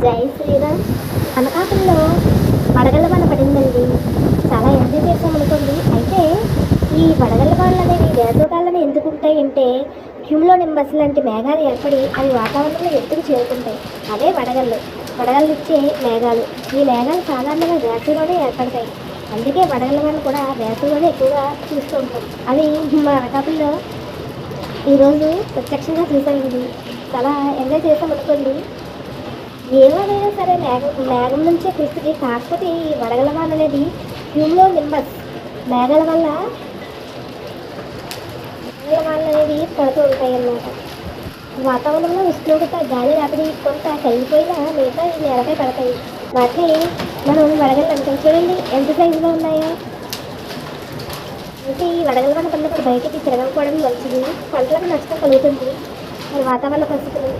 జై శ్రీరామ్. అనకాపల్లిలో వడగళ్ళ వాన పడిందండి. చాలా ఎంజాయ్ చేసామనుకోండి. అయితే ఈ వడగళ్ళ వానలు అనేవి వేసవకాలంలో ఎందుకు ఉంటాయి అంటే క్యూమ్లో నింబస్ లాంటి మేఘాలు ఏర్పడి అవి వాతావరణంలో ఎత్తుకు చేరుకుంటాయి. అదే వడగళ్ళు ఇచ్చే మేఘాలు. ఈ మేఘాలు సాధారణంగా వేసవిలోనే ఏర్పడతాయి. అందుకే వడగళ్ళ వానలు కూడా వేసవిలోనే ఎక్కువగా చూస్తూ ఉంటాం. అవి మా అనకాపల్లిలో ఈరోజు ప్రత్యక్షంగా చూసామండి. చాలా ఎంజాయ్ చేసామనుకోండి. ఏమైనా సరే మేఘం నుంచే కురుస్తుంది. కాకపోతే ఈ వడగళ్ళ వాన అనేది క్యూమ్లో నింబస్ మేఘాల వల్ల అనేది పడుతూ ఉంటాయి అన్నమాట. వాతావరణంలో ఉష్ణోగ్రత గాలి రాపిడి కొంత కలిగిపోయినా మిగతా ఈ నేలపై పడతాయి. వాటిని మనం వడగళ్ళు అంటాం. చూడండి ఎంత సైజులో ఉన్నాయో. అంటే ఈ వడగళ్ళ వాన పడినప్పుడు బయటికి తిరగకపోవడం మంచిది. పంటలకు నష్టం కలుగుతుంది. మరి వాతావరణ పరిస్థితులు